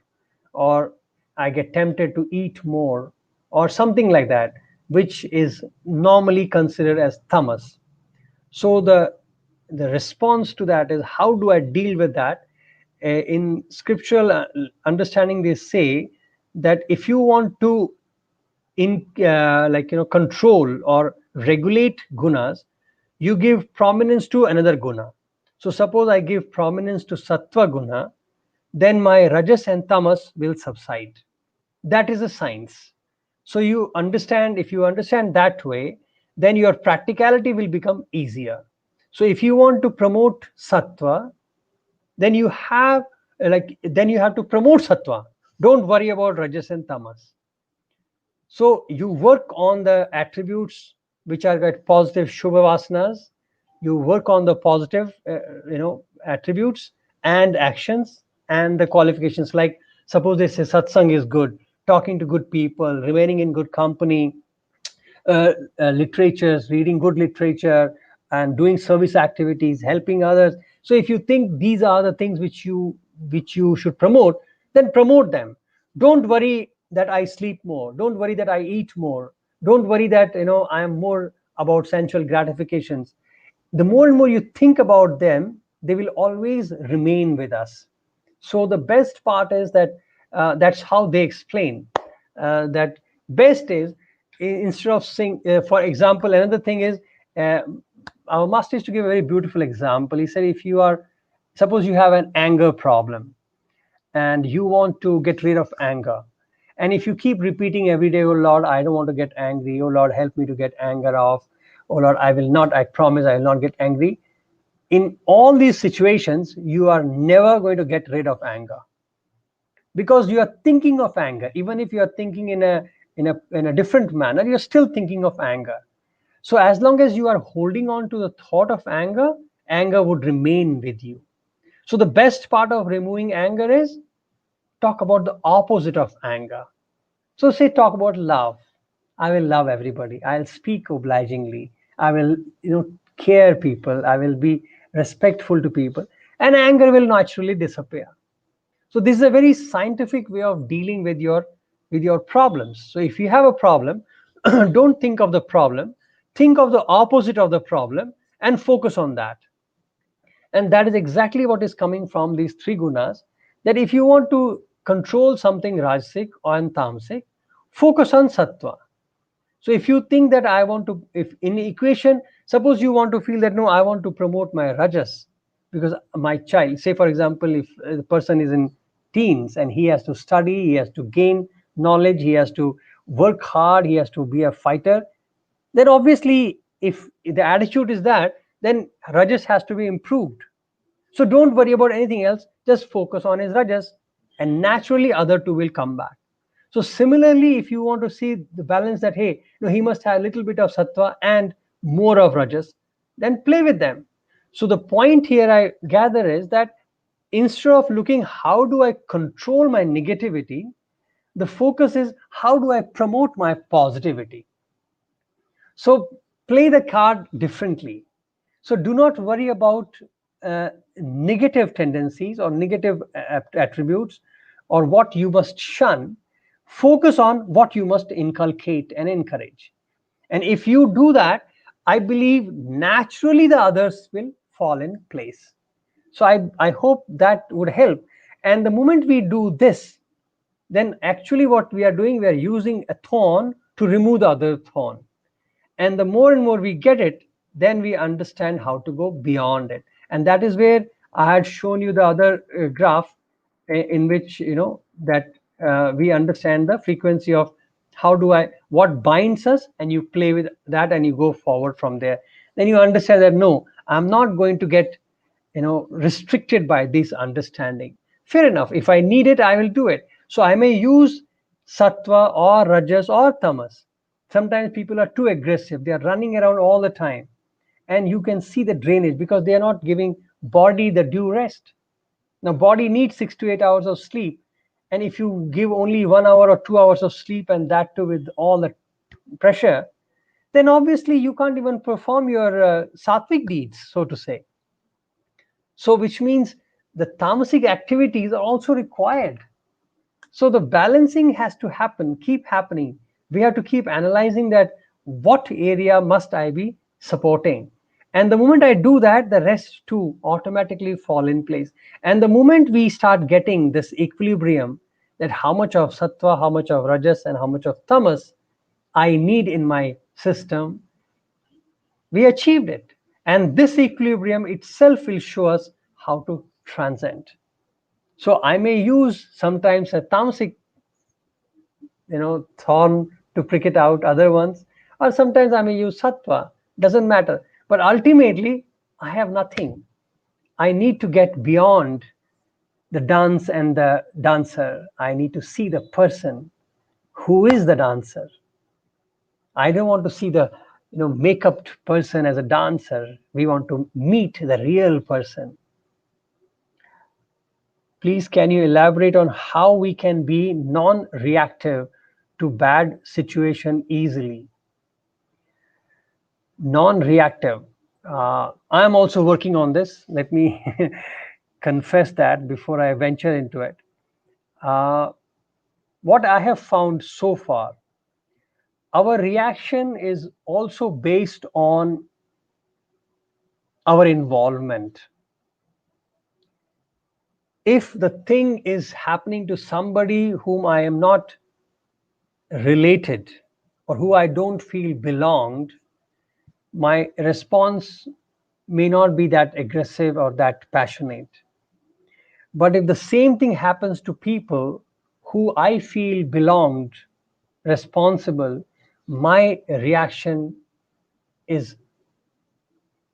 or I get tempted to eat more, or something like that, which is normally considered as tamas. So the response to that is, how do I deal with that? In scriptural understanding, they say that if you want to control or regulate gunas, you give prominence to another guna. So suppose I give prominence to sattva guna, then my rajas and tamas will subside. That is a science. So you understand, if you understand that way, then your practicality will become easier. So if you want to promote sattva, then you have then you have to promote sattva. Don't worry about rajas and tamas. So you work on the attributes which are got positive shubha vasanas. You work on the positive, attributes and actions and the qualifications. Like suppose they say satsang is good, talking to good people, remaining in good company, literatures, reading good literature, and doing service activities, helping others. So if you think these are the things which you should promote, then promote them. Don't worry that I sleep more. Don't worry that I eat more. Don't worry that I am more about sensual gratifications. The more and more you think about them, they will always remain with us. So the best part is that that's how they explain that best is, instead of saying, for example, another thing is, uh, our master used to give a very beautiful example. He said, if you are, suppose you have an anger problem and you want to get rid of anger, and if you keep repeating every day, oh Lord, I don't want to get angry, oh Lord, help me to get anger off, oh Lord, I promise I will not get angry. In all these situations, you are never going to get rid of anger, because you are thinking of anger. Even if you are thinking in a different manner, you're still thinking of anger. So as long as you are holding on to the thought of anger, anger would remain with you. So the best part of removing anger is talk about the opposite of anger. So say talk about love. I will love everybody. I'll speak obligingly. I will, care people. I will be respectful to people, and anger will naturally disappear. So this is a very scientific way of dealing with your problems. So if you have a problem, don't think of the problem. Think of the opposite of the problem and focus on that. And that is exactly what is coming from these three gunas, that if you want to control something rajasic or tamasic, focus on sattva. So if you think that I want to, if in equation, suppose you want to feel that no, I want to promote my rajas because my child, say for example, if the person is in teens and he has to study, he has to gain knowledge, he has to work hard, he has to be a fighter, then obviously if the attitude is that, then rajas has to be improved. So don't worry about anything else, just focus on his rajas, and naturally other two will come back. So similarly, if you want to see the balance that hey, he must have a little bit of sattva and more of rajas, then play with them. So the point here I gather is that instead of looking how do I control my negativity, the focus is how do I promote my positivity. So play the card differently. So do not worry about negative tendencies or negative attributes or what you must shun. Focus on what you must inculcate and encourage. And if you do that, I believe naturally the others will fall in place. So I hope that would help. And the moment we do this, then actually what we are doing, we are using a thorn to remove the other thorn. And the more and more we get it, then we understand how to go beyond it. And that is where I had shown you the other graph, in which that we understand the frequency of how do I, what binds us, and you play with that and you go forward from there. Then you understand that no, I'm not going to get restricted by this understanding. Fair enough, if I need it, I will do it. So I may use sattva or rajas or tamas. Sometimes people are too aggressive, they are running around all the time, and you can see the drainage because they are not giving body the due rest. Now body needs 6 to 8 hours of sleep, and if you give only 1 hour or 2 hours of sleep, and that too with all the pressure, then obviously you can't even perform your sattvic deeds, so to say. So which means the tamasic activities are also required. So the balancing has to happen, keep happening. We have to keep analyzing that what area must I be supporting. And the moment I do that, the rest too automatically fall in place. And the moment we start getting this equilibrium, that how much of sattva, how much of rajas, and how much of tamas I need in my system, we achieved it. And this equilibrium itself will show us how to transcend. So I may use sometimes a tamasic, thorn to prick it out, other ones, or sometimes I may use sattva. Doesn't matter. But ultimately, I have nothing. I need to get beyond the dance and the dancer. I need to see the person who is the dancer. I don't want to see the makeup person as a dancer. We want to meet the real person. Please, can you elaborate on how we can be non-reactive to bad situation easily? Non-reactive. I am also working on this. Let me confess that before I venture into it. Uh, what I have found so far, our reaction is also based on our involvement. If the thing is happening to somebody whom I am not related or who I don't feel belonged, my response may not be that aggressive or that passionate. But if the same thing happens to people who I feel belonged, responsible, my reaction is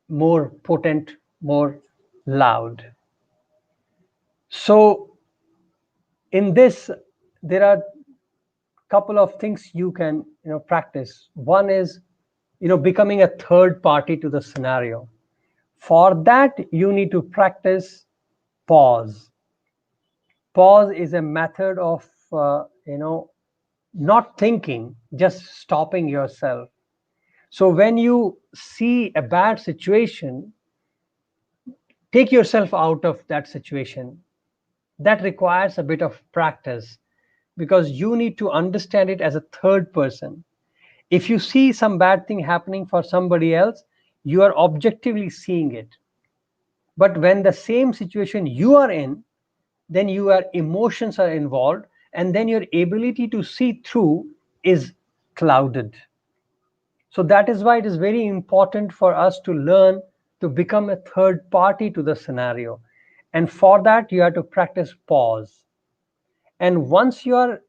more potent, more loud. So in this, there are a couple of things you can practice. One is becoming a third party to the scenario. For that, you need to practice pause. Pause is a method of, not thinking, just stopping yourself. So when you see a bad situation, take yourself out of that situation. That requires a bit of practice because you need to understand it as a third person. If you see some bad thing happening for somebody else, you are objectively seeing it. But when the same situation you are in, then your emotions are involved, and then your ability to see through is clouded. So that is why it is very important for us to learn to become a third party to the scenario. And for that, you have to practice pause. And once you're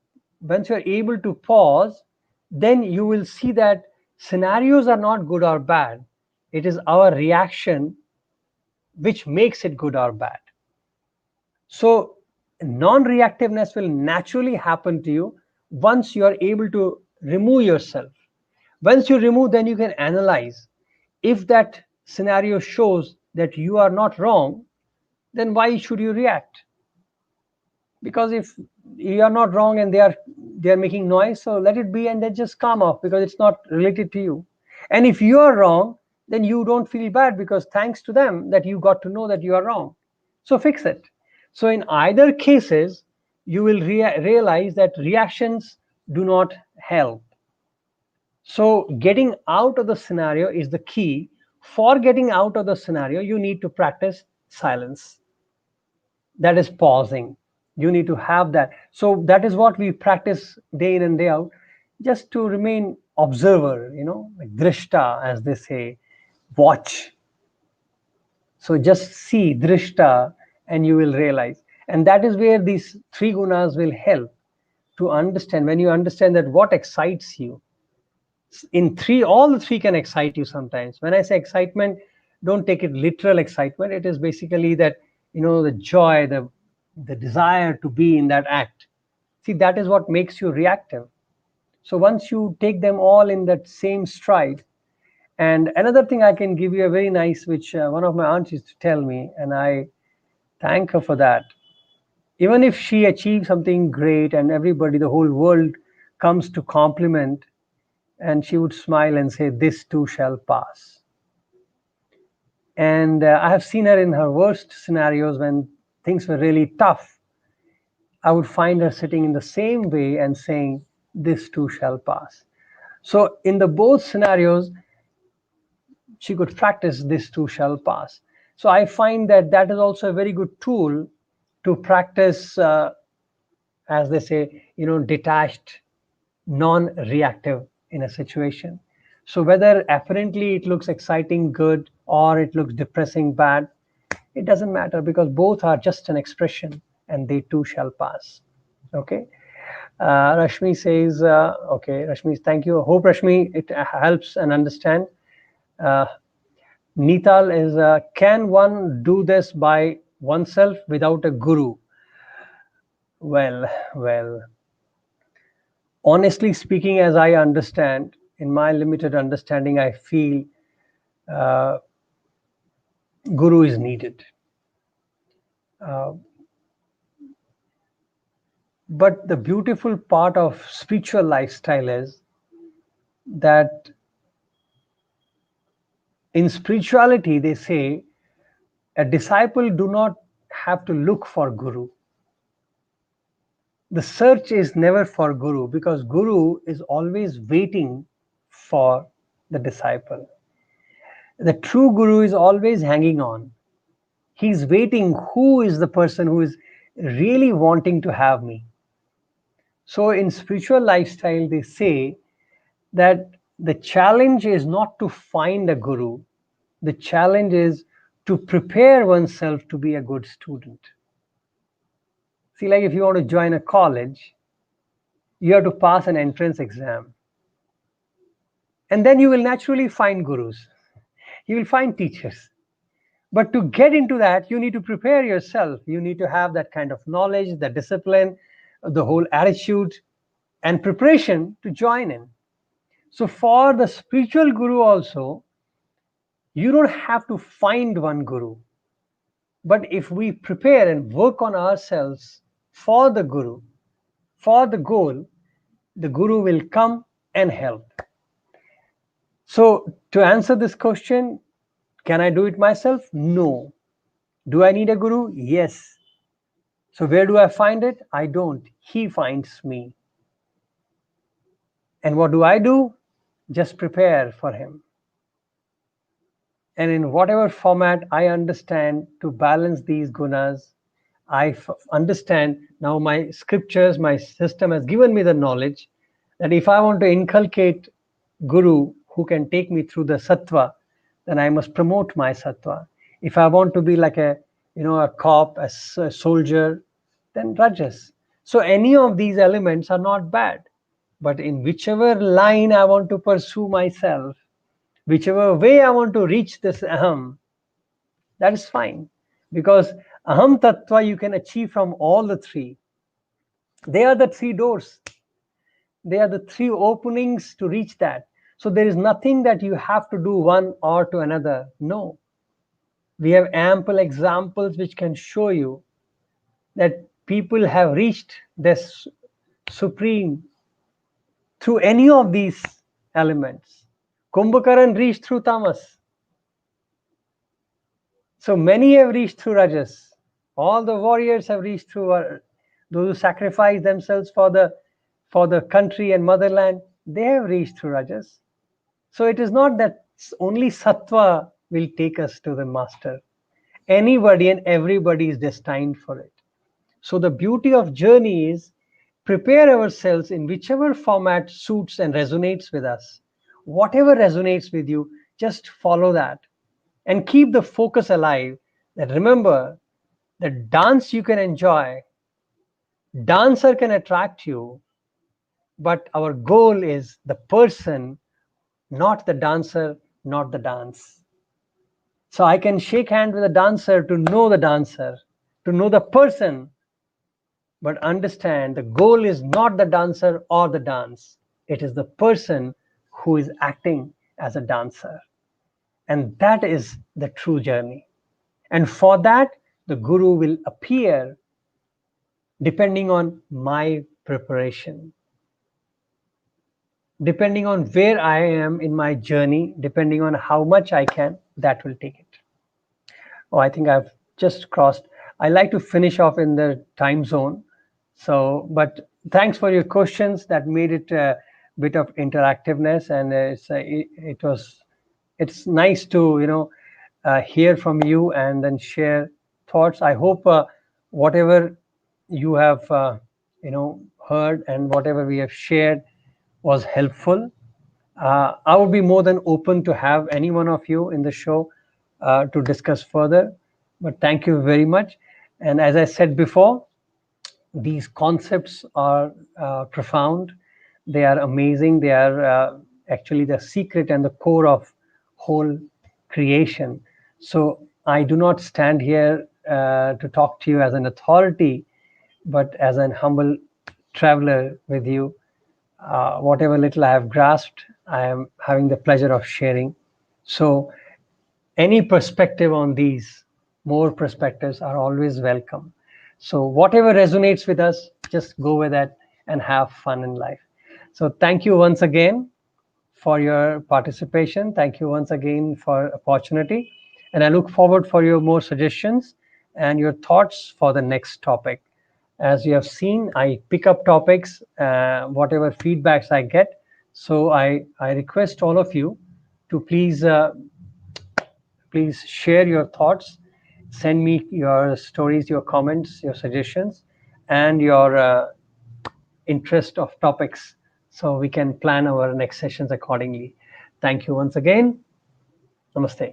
able to pause, then you will see that scenarios are not good or bad. It is our reaction which makes it good or bad. So non-reactiveness will naturally happen to you once you are able to remove yourself. Once you remove, then you can analyze. If that scenario shows that you are not wrong, then why should you react? Because if you are not wrong and they are making noise, so let it be and then just calm off because it's not related to you. And if you are wrong, then you don't feel bad because thanks to them that you got to know that you are wrong. So fix it. So in either cases, you will realize that reactions do not help. So getting out of the scenario is the key. For getting out of the scenario, you need to practice silence. That is pausing. You need to have that. So that is what we practice day in and day out, just to remain observer, like drishta, as they say, watch. So just see drishta, and you will realize. And that is where these three gunas will help to understand. When you understand that what excites you, in three, all the three can excite you sometimes. When I say excitement, don't take it literal excitement. It is basically that, the joy, the desire to be in that act. See, that is what makes you reactive. So once you take them all in that same stride. And another thing I can give you a very nice, which one of my aunts used to tell me, and I thank her for that. Even if she achieves something great and everybody, the whole world comes to compliment, and she would smile and say, "This too shall pass." And I have seen her in her worst scenarios when things were really tough. I would find her sitting in the same way and saying, "This too shall pass." So in the both scenarios, she could practice "this too shall pass." So I find that that is also a very good tool to practice, as they say, detached, non-reactive in a situation. So whether apparently it looks exciting, good, or it looks depressing, bad, it doesn't matter because both are just an expression and they too shall pass. Okay. Rashmi says, okay, Rashmi, thank you. Hope, Rashmi, it helps and understand. Uh, Nital is, can one do this by oneself without a guru? Well, honestly speaking, as I understand, in my limited understanding, I feel uh, guru is needed. Uh, but the beautiful part of spiritual lifestyle is that in spirituality, they say a disciple do not have to look for guru. The search is never for guru because guru is always waiting for the disciple. The true guru is always hanging on. He's waiting, who is the person who is really wanting to have me. So in spiritual lifestyle, they say that the challenge is not to find a guru. The challenge is to prepare oneself to be a good student. See, like if you want to join a college, you have to pass an entrance exam. And then you will naturally find gurus. You will find teachers. But to get into that, you need to prepare yourself. You need to have that kind of knowledge, the discipline, the whole attitude, and preparation to join in. So, for the spiritual guru, also, You don't have to find one guru, but if we prepare and work on ourselves for the guru, for the goal, the guru will come and help. So, to answer this question, can I do it myself? No. Do I need a guru? Yes. So, where do I find it? I don't. He finds me. And what do I do? Just prepare for him. And in whatever format I understand to balance these gunas, understand now my scriptures, my system has given me the knowledge that if I want to inculcate guru who can take me through the sattva, then I must promote my sattva. If I want to be like a cop, a soldier, then rajas. So any of these elements are not bad, but in whichever line I want to pursue myself, whichever way I want to reach this aham, that is fine, because aham tattva you can achieve from all the three. They are the three doors, they are the three openings to reach that. So there is nothing that you have to do one or to another. No, we have ample examples which can show you that people have reached this supreme through any of these elements. Kumbhakaran reached through tamas. So many have reached through rajas. All the warriors have reached through those who sacrifice themselves for the country and motherland. They have reached through rajas. So it is not that only sattva will take us to the master. Anybody and everybody is destined for it. So the beauty of journey is prepare ourselves in whichever format suits and resonates with us. Whatever resonates with you, just follow that and keep the focus alive. That remember that dance you can enjoy, dancer can attract you, but our goal is the person, not the dancer, not the dance. So I can shake hand with a dancer to know the person, but understand the goal is not the dancer or the dance. It is the person who is acting as a dancer. And that is the true journey. And for that, the guru will appear depending on my preparation, depending on where I am in my journey, depending on how much I can, that will take it. Oh, I think I've just crossed. I like to finish off in the time zone. So, but thanks for your questions. That made it a bit of interactiveness, and it's nice to hear from you and then share thoughts. I hope whatever you have heard and whatever we have shared was helpful. I would be more than open to have any one of you in the show to discuss further. But thank you very much. And as I said before, these concepts are profound. They are amazing. They are actually the secret and the core of whole creation. So I do not stand here to talk to you as an authority, but as an humble traveler with you. Whatever little I have grasped, I am having the pleasure of sharing. So any perspective on these, more perspectives are always welcome. So whatever resonates with us, just go with it and have fun in life. So thank you once again for your participation. Thank you once again for opportunity. And I look forward for your more suggestions and your thoughts for the next topic. As you have seen, I pick up topics, whatever feedbacks I get. So I request all of you to please share your thoughts, send me your stories, your comments, your suggestions, and your interest of topics so we can plan our next sessions accordingly. Thank you once again. Namaste.